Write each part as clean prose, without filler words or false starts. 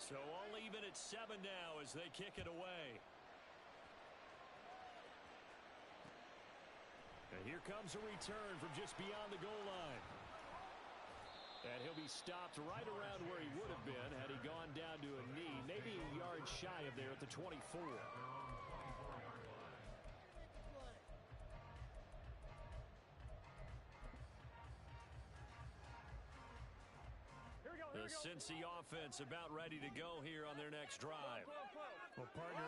So all even at 7 now as they kick it away. And here comes a return from just beyond the goal line. And he'll be stopped right around where he would have been had he gone down to a knee, maybe a yard shy of there at the 24. The Cincy offense about ready to go here on their next drive. Well, partner,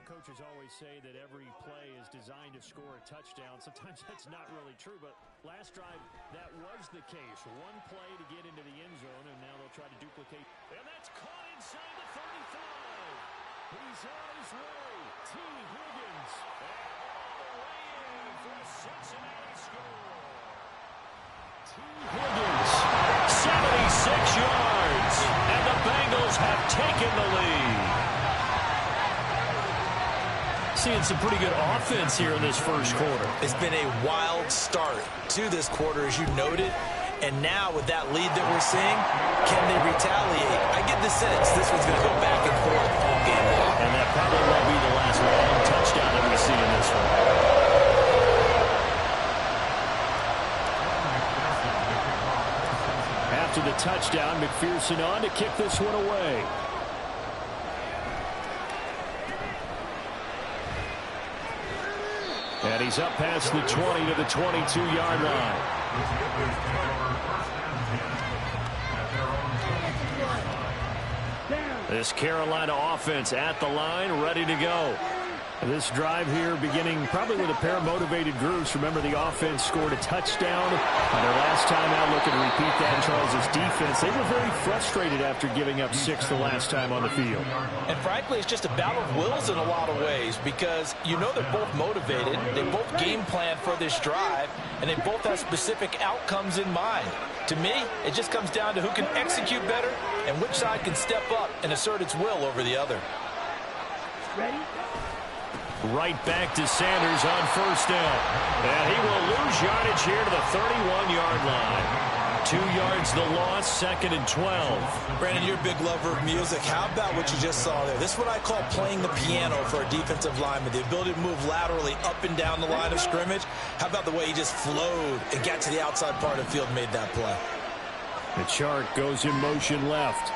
coaches always say that every play is designed to score a touchdown. Sometimes that's not really true, but last drive, that was the case. One play to get into the end zone, and now they'll try to duplicate. And that's caught inside the 35. He's on his way. T. Higgins. And all the way in for a Cincinnati score. T. Higgins, 76 yards, and the Bengals have taken the lead. Seeing some pretty good offense here in this first quarter. It's been a wild start to this quarter, as you noted. And now with that lead that we're seeing, can they retaliate? I get the sense this one's going to go back and forth all game long. And that probably won't be the last long touchdown that we see in this one. After the touchdown, McPherson on to kick this one away. And he's up past the 20 to the 22-yard line. This Carolina offense at the line, ready to go. This drive here beginning probably with a pair of motivated groups. Remember, the offense scored a touchdown on their last time out, looking to repeat that in Charles' defense. They were very frustrated after giving up 6 the last time on the field. And frankly, it's just a battle of wills in a lot of ways because they're both motivated. They both game plan for this drive, and they both have specific outcomes in mind. To me, it just comes down to who can execute better and which side can step up and assert its will over the other. Ready? Right back to Sanders on first down. And he will lose yardage here to the 31-yard line. 2 yards the loss, 2nd and 12. Brandon, you're a big lover of music. How about what you just saw there? This is what I call playing the piano for a defensive lineman. The ability to move laterally up and down the line of scrimmage. How about the way he just flowed and got to the outside part of the field and made that play? The chart goes in motion left.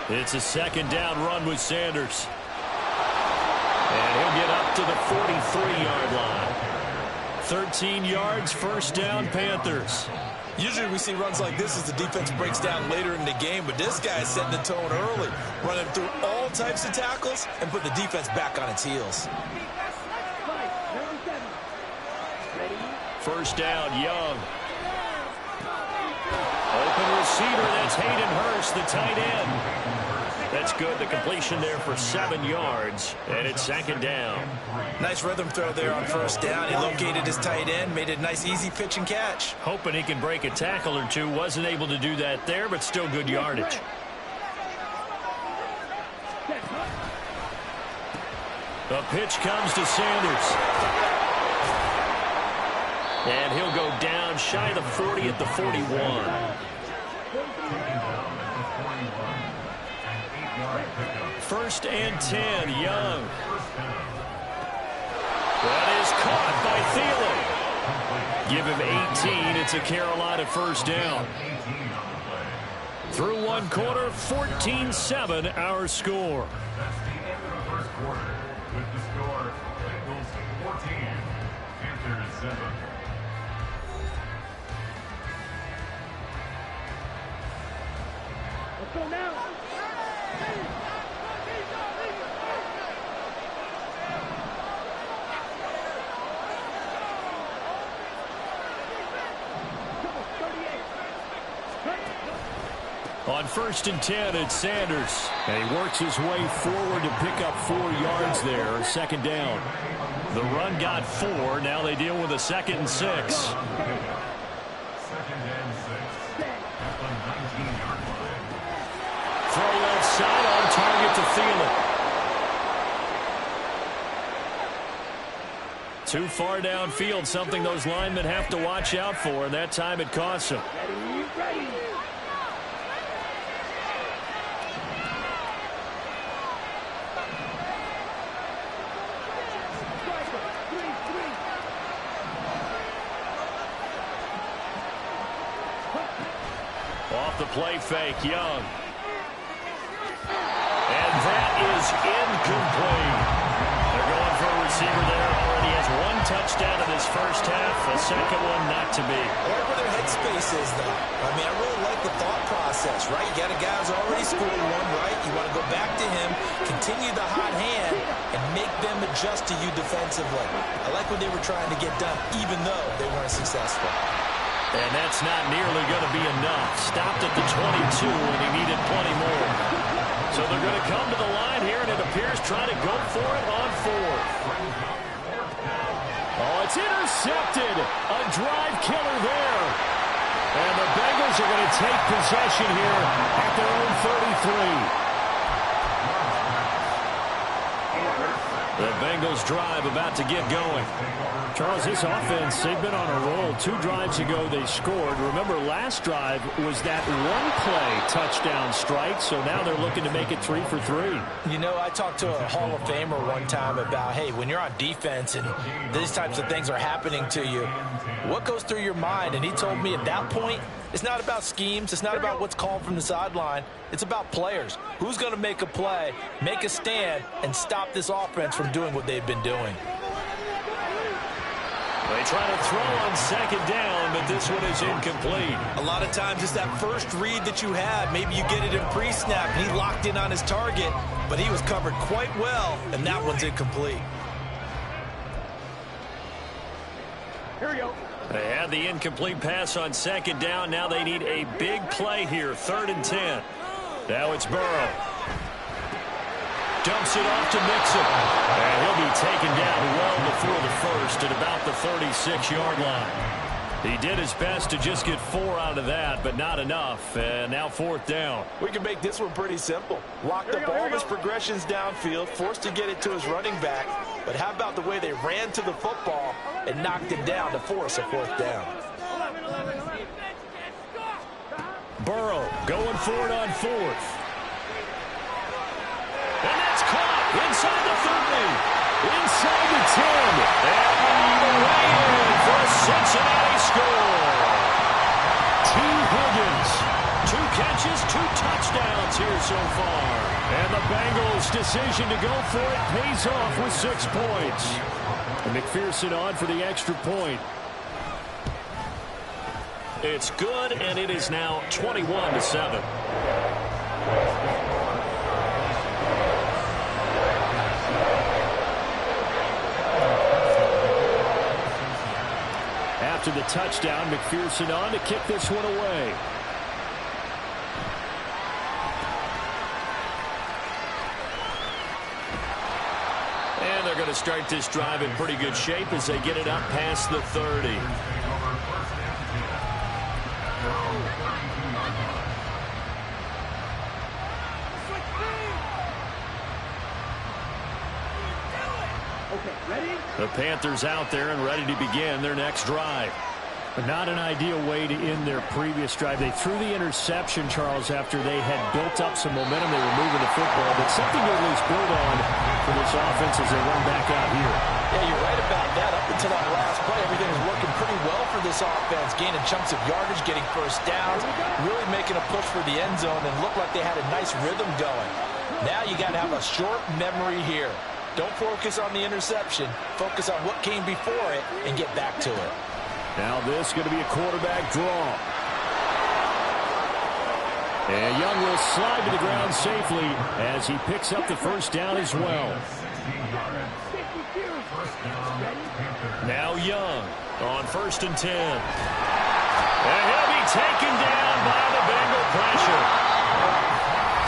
It's a 2nd down run with Sanders. And he'll get up to the 43-yard line. 13 yards, 1st down, Panthers. Usually we see runs like this as the defense breaks down later in the game, but this guy is setting the tone early, running through all types of tackles and putting the defense back on its heels. 1st down, Young. Open receiver, that's Hayden Hurst, the tight end. That's good. The completion there for 7 yards, and it's 2nd down. Nice rhythm throw there on 1st down. He located his tight end, made it a nice, easy pitch and catch. Hoping he can break a tackle or two. Wasn't able to do that there, but still good yardage. The pitch comes to Sanders. And he'll go down shy of the 40 at the 41. 1st and 10, Young. That is caught by Thielen. Give him 18. It's a Carolina 1st down. Through 1 quarter, 14-7 our score. Let's go now. On 1st and 10, it's Sanders. And he works his way forward to pick up 4 yards there. 2nd down. The run got 4. Now they deal with a 2nd and 6. Throw left side on target to Thielen. Too far downfield, something those linemen have to watch out for, and that time it costs them. Off the play fake, Young. And that is incomplete. They're going for a receiver there. Already has one touchdown in this first half. A second one not to be. I like where their headspace is, though. I mean, I really like the thought process, right? You got a guy who's already scored one, right? You want to go back to him, continue the hot hand, and make them adjust to you defensively. I like what they were trying to get done, even though they weren't successful. And that's not nearly going to be enough. Stopped at the 22, and he needed plenty more. So they're going to come to the line here, and it appears trying to go for it on fourth. Oh, it's intercepted. A drive killer there. And the Bengals are going to take possession here at their own 33. The Bengals drive about to get going. Charles, this offense, they've been on a roll. 2 drives ago, they scored. Remember, last drive was that one-play touchdown strike, so now they're looking to make it 3 for 3. You know, I talked to a Hall of Famer one time about, hey, when you're on defense and these types of things are happening to you, what goes through your mind? And he told me at that point, it's not about schemes. It's not about what's called from the sideline. It's about players. Who's going to make a play, make a stand, and stop this offense from doing what they've been doing? They try to throw on second down, but this one is incomplete. A lot of times it's that first read that you had. Maybe you get it in pre-snap, and he locked in on his target, but he was covered quite well, and that one's incomplete. Here we go. They had the incomplete pass on second down. Now they need a big play here, 3rd and 10. Now it's Burrow. Dumps it off to Mixon. And he'll be taken down well before the first at about the 36-yard line. He did his best to just get 4 out of that, but not enough. And now 4th down. We can make this one pretty simple. Locked up all of his progressions downfield, forced to get it to his running back. But how about the way they ran to the football and knocked it down to force a 4th down? Burrow going for it on 4th. And that's caught inside the 30, inside the 10, and away in for a Cincinnati score. T. Higgins, 2 catches, 2 touchdowns here so far. And the Bengals' decision to go for it pays off with 6 points. And McPherson on for the extra point. It's good, and it is now 21-7. After the touchdown, McPherson on to kick this one away. And they're going to start this drive in pretty good shape as they get it up past the 30. The Panthers out there and ready to begin their next drive. But not an ideal way to end their previous drive. They threw the interception, Charles, after they had built up some momentum. They were moving the football, but something to at least build on for this offense as they run back out here. Yeah, you're right about that. Up until that last play, everything was working pretty well for this offense, gaining chunks of yardage, getting first downs, really making a push for the end zone, and looked like they had a nice rhythm going. Now you got to have a short memory here. Don't focus on the interception. Focus on what came before it and get back to it. Now this is going to be a quarterback draw. And Young will slide to the ground safely as he picks up the first down as well. Now Young on 1st and 10. And he'll be taken down by the Bengal pressure.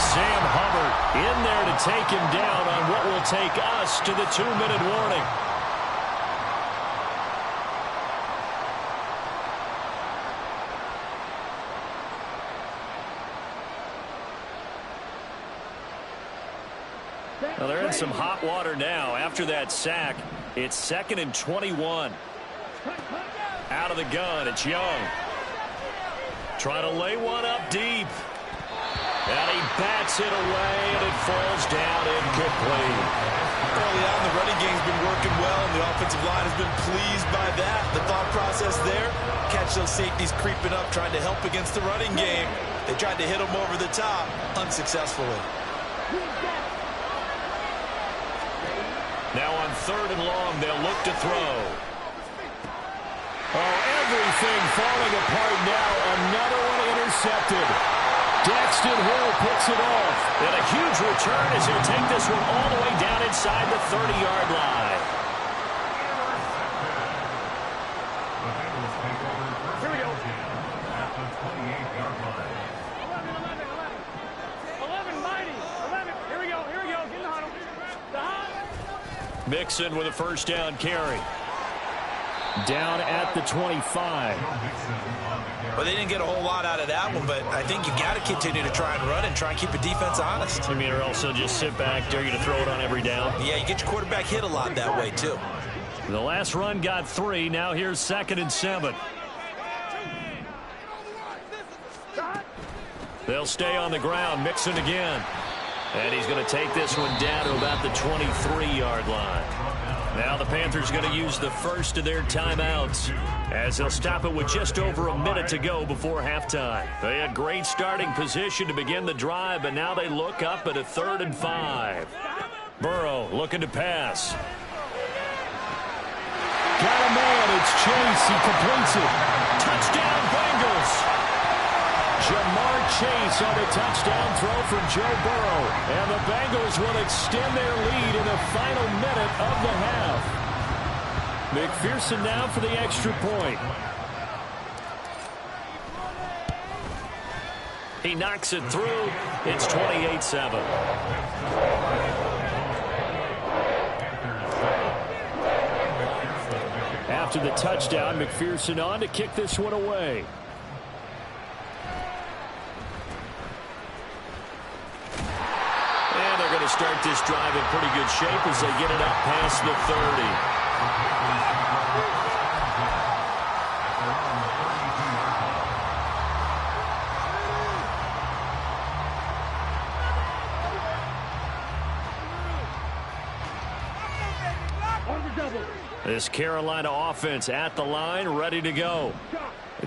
Sam Hubbard in there to take him down on what will take us to the 2-minute warning. Well, they're in some hot water now. After that sack, it's 2nd and 21. Out of the gun, it's Young. Trying to lay one up deep. And he bats it away, and it falls down incomplete. Early on, the running game's been working well, and the offensive line has been pleased by that. The thought process there, catch those safeties creeping up, trying to help against the running game. They tried to hit them over the top, unsuccessfully. Now on 3rd and long, they'll look to throw. Oh, everything falling apart now. Another one intercepted. Daxton Hill picks it off. And a huge return as he'll take this one all the way down inside the 30-yard line. Here we go. 11, mighty. 11. Here we go. Get in the huddle. Mixon with a first down carry. Down at the 25. Well, they didn't get a whole lot out of that one, but I think you've got to continue to try and run and try and keep the defense honest. I mean, or also just sit back, dare you to throw it on every down. Yeah, you get your quarterback hit a lot that way, too. The last run got 3. Now here's 2nd and 7. They'll stay on the ground. Mixon again. And he's going to take this one down to about the 23-yard line. Now the Panthers going to use the first of their timeouts as they'll stop it with just over a minute to go before halftime. They had great starting position to begin the drive, but now they look up at a 3rd and 5. Burrow looking to pass. Got a man. It's Chase. He completes it. Touchdown, Bengals. Jamar Chase on a touchdown throw from Joe Burrow. And the Bengals will extend their lead in the final minute of the half. McPherson now for the extra point. He knocks it through. It's 28-7. After the touchdown, McPherson on to kick this one away. And they're going to start this drive in pretty good shape as they get it up past the 30. This Carolina offense at the line, ready to go.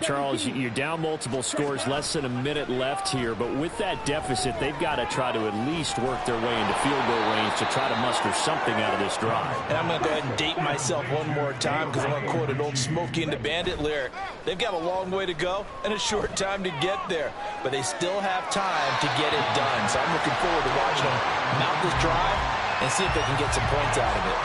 Charles, you're down multiple scores, less than a minute left here, but with that deficit, they've got to try to at least work their way into field goal range to try to muster something out of this drive. And I'm going to go ahead and date myself one more time because I'm going to quote an old Smokey and the Bandit lyric. They've got a long way to go and a short time to get there, but they still have time to get it done. So I'm looking forward to watching them mount this drive and see if they can get some points out of it.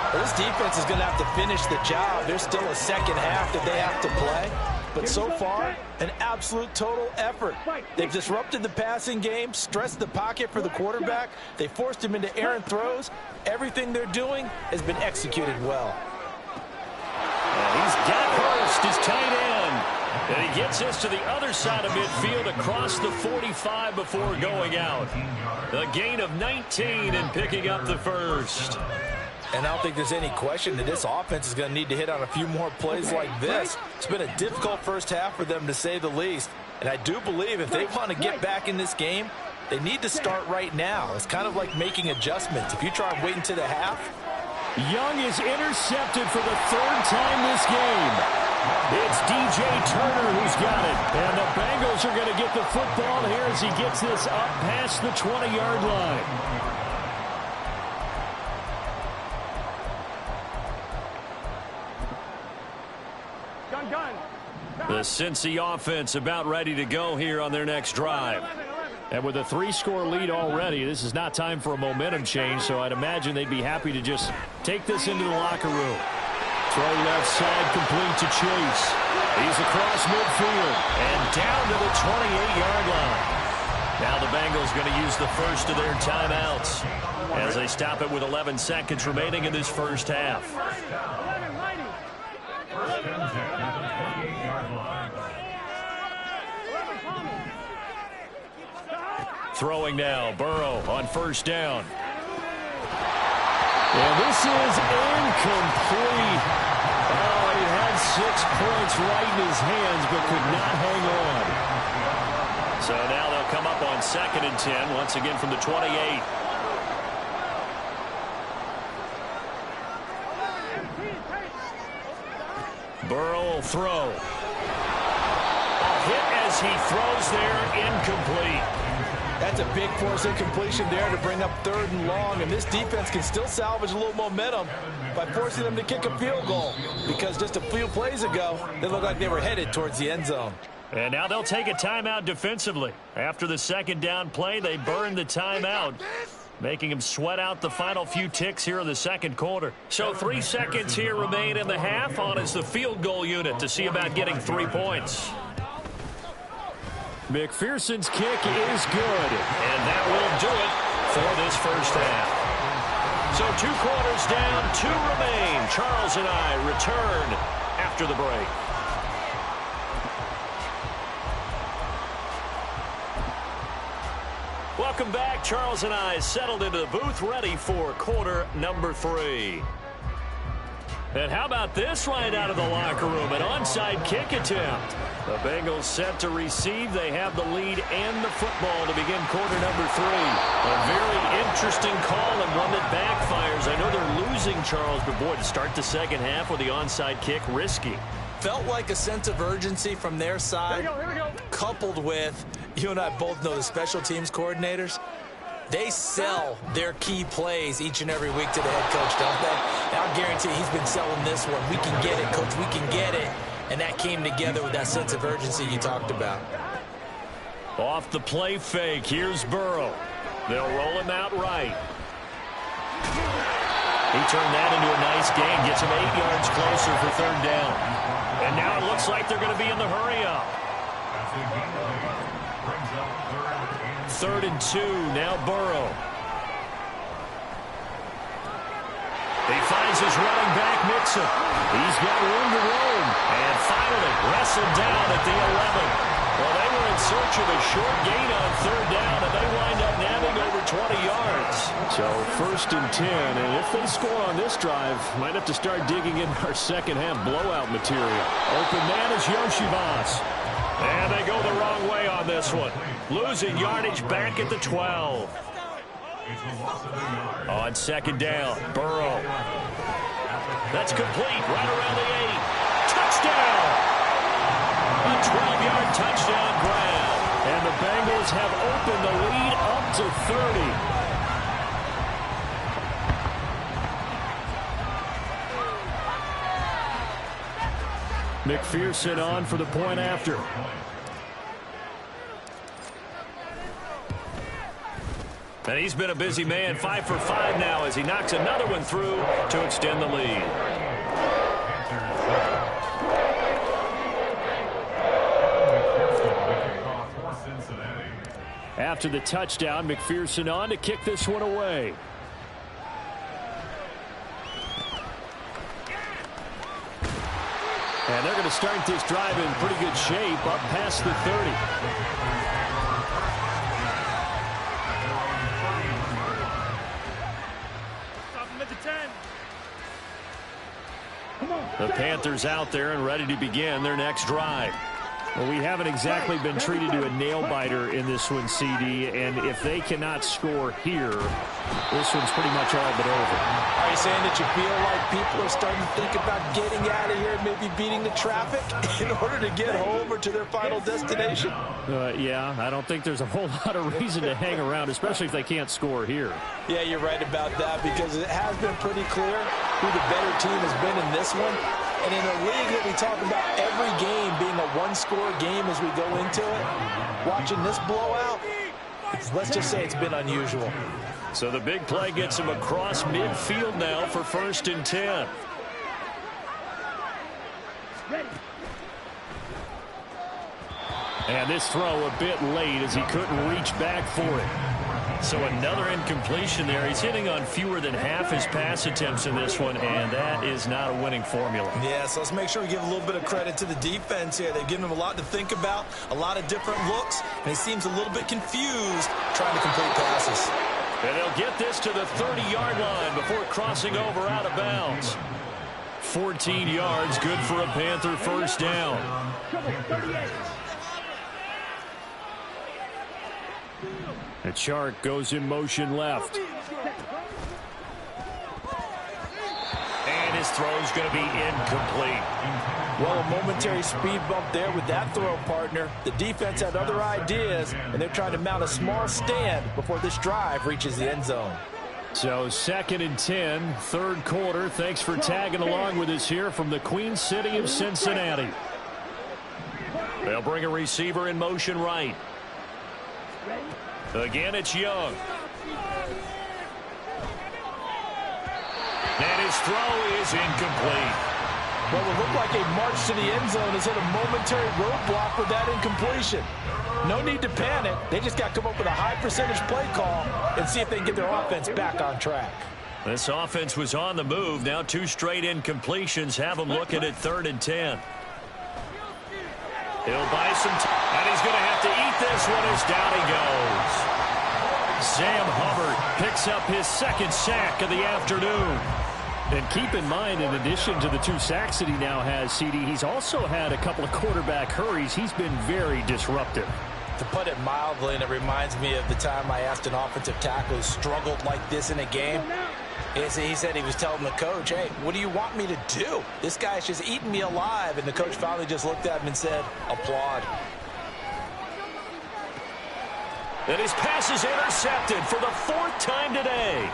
Well, this defense is going to have to finish the job. There's still a second half that they have to play. But so far, an absolute total effort. They've disrupted the passing game, stressed the pocket for the quarterback. They forced him into errant throws. Everything they're doing has been executed well. And he's got Hurst, his tight end. And he gets this to the other side of midfield across the 45 before going out. A gain of 19 and picking up the first. And I don't think there's any question that this offense is going to need to hit on a few more plays like this. It's been a difficult first half for them, to say the least. And I do believe if they want to get back in this game, they need to start right now. It's kind of like making adjustments. If you try and wait until the half. Young is intercepted for the third time this game. It's DJ Turner who's got it. And the Bengals are going to get the football here as he gets this up past the 20-yard line. The Cincy offense about ready to go here on their next drive. And with a 3-score lead already, this is not time for a momentum change, so I'd imagine they'd be happy to just take this into the locker room. Throw left side complete to Chase. He's across midfield and down to the 28-yard line. Now the Bengals going to use the first of their timeouts as they stop it with 11 seconds remaining in this first half. Throwing now, Burrow on first down. And this is incomplete. Oh, he had 6 points right in his hands, but could not hang on. So now they'll come up on 2nd and 10, once again from the 28. Burrow will throw. A hit as he throws there, incomplete. That's a big force incompletion there to bring up 3rd and long, and this defense can still salvage a little momentum by forcing them to kick a field goal, because just a few plays ago, they looked like they were headed towards the end zone. And now they'll take a timeout defensively. After the 2nd down play, they burn the timeout, making them sweat out the final few ticks here in the 2nd quarter. So 3 seconds here remain in the half. On is the field goal unit to see about getting 3 points. McPherson's kick is good, and that will do it for this first half. So 2 quarters down, 2 remain. Charles and I return after the break. Welcome back. Charles and I settled into the booth, ready for quarter number 3. And how about this right out of the locker room? An onside kick attempt. The Bengals set to receive. They have the lead and the football to begin quarter number 3. A very interesting call and one that backfires. I know they're losing, Charles, but boy, to start the 2nd half with the onside kick, risky. Felt like a sense of urgency from their side, Here we go. coupled with, you and I both know the special teams coordinators. They sell their key plays each and every week to the head coach, don't they? And I'll guarantee he's been selling this one. We can get it, coach. We can get it. And that came together with that sense of urgency you talked about. Off the play fake, here's Burrow. They'll roll him out right. He turned that into a nice gain, gets him 8 yards closer for 3rd down. And now it looks like they're going to be in the hurry-up. 3rd and 2, now Burrow. He finds his running back, Mixon. He's got room to roam. And finally, wrestled down at the 11. Well, they were in search of a short gain on 3rd down, and they wind up nabbing over 20 yards. So 1st and 10, and if they score on this drive, might have to start digging in our 2nd half blowout material. Open man is Yoshibas. And they go the wrong way on this one. Losing yardage back at the 12. On 2nd down, Burrow. That's complete right around the 8. Touchdown! A 12-yard touchdown grab. And the Bengals have opened the lead up to 30. McPherson on for the point after. And he's been a busy man, 5 for 5 now as he knocks another one through to extend the lead. After the touchdown, McPherson on to kick this one away. And they're going to start this drive in pretty good shape, up past the 30. The Panthers out there and ready to begin their next drive. Well, we haven't exactly been treated to a nail-biter in this one, CD, and if they cannot score here, this one's pretty much all but over. Are you saying that you feel like people are starting to think about getting out of here and maybe beating the traffic in order to get home or to their final destination? Yeah, I don't think there's a whole lot of reason to hang around, especially if they can't score here. Yeah, you're right about that, because it has been pretty clear who the better team has been in this one. And in a league that we talk about every game being a one-score game as we go into it, watching this blowout, let's just say it's been unusual. So the big play gets him across midfield now for 1st and 10. And this throw a bit late as he couldn't reach back for it. So another incompletion there. He's hitting on fewer than half his pass attempts in this one, and that is not a winning formula. Yeah, so let's make sure we give a little bit of credit to the defense here. They've given him a lot to think about, a lot of different looks, and he seems a little bit confused trying to complete passes. And they'll get this to the 30-yard line before crossing over out of bounds. 14 yards, good for a Panther 1st down. The Chark goes in motion left. And his throw's going to be incomplete. Well, a momentary speed bump there with that throw, partner. The defense had other ideas, and they're trying to mount a small stand before this drive reaches the end zone. So 2nd and 10, third quarter. Thanks for tagging along with us here from the Queen City of Cincinnati. They'll bring a receiver in motion right. Again, it's Young. And his throw is incomplete. Well, it looked like a march to the end zone has hit a momentary roadblock with that incompletion. No need to panic. They just got to come up with a high percentage play call and see if they can get their offense back on track. This offense was on the move. Now 2 straight incompletions have them looking at 3rd and 10. He'll buy some time, and he's going to have to eat this one as down he goes. Sam Hubbard picks up his 2nd sack of the afternoon. And keep in mind, in addition to the 2 sacks that he now has, CD, he's also had a couple of quarterback hurries. He's been very disruptive. To put it mildly, and it reminds me of the time I asked an offensive tackle who struggled like this in a game. He said he was telling the coach, hey, what do you want me to do? This guy's just eating me alive. And the coach finally just looked at him and said, applaud. And his pass is intercepted for the 4th time today.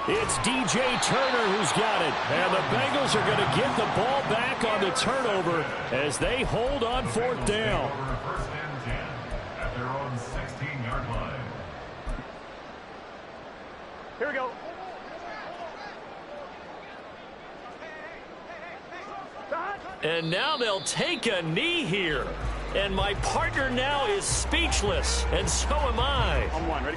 It's DJ Turner who's got it. And the Bengals are going to get the ball back on the turnover as they hold on 4th down. First and 10 at their own 16-yard line. Here we go. And now they'll take a knee here. And my partner now is speechless, and so am I. On 1, ready?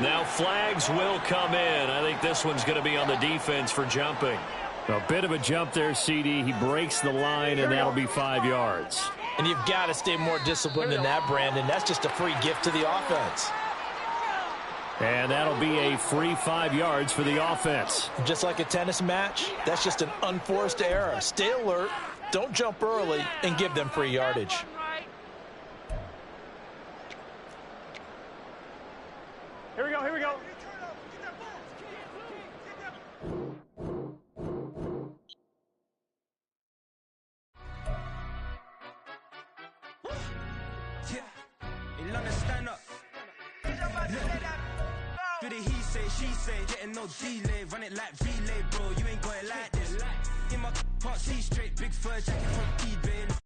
Now flags will come in. I think this one's going to be on the defense for jumping. A bit of a jump there, CD. He breaks the line, and that'll be 5 yards. And you've got to stay more disciplined than that, Brandon. That's just a free gift to the offense. And that'll be a free 5 yards for the offense. Just like a tennis match, that's just an unforced error. Stay alert, don't jump early, and give them free yardage. Here we go, here we go. In London, stand up. Do the he say, she say, getting no delay, run it like relay, bro. You ain't got it like this. In my part, see straight, big fur jacket from eBay.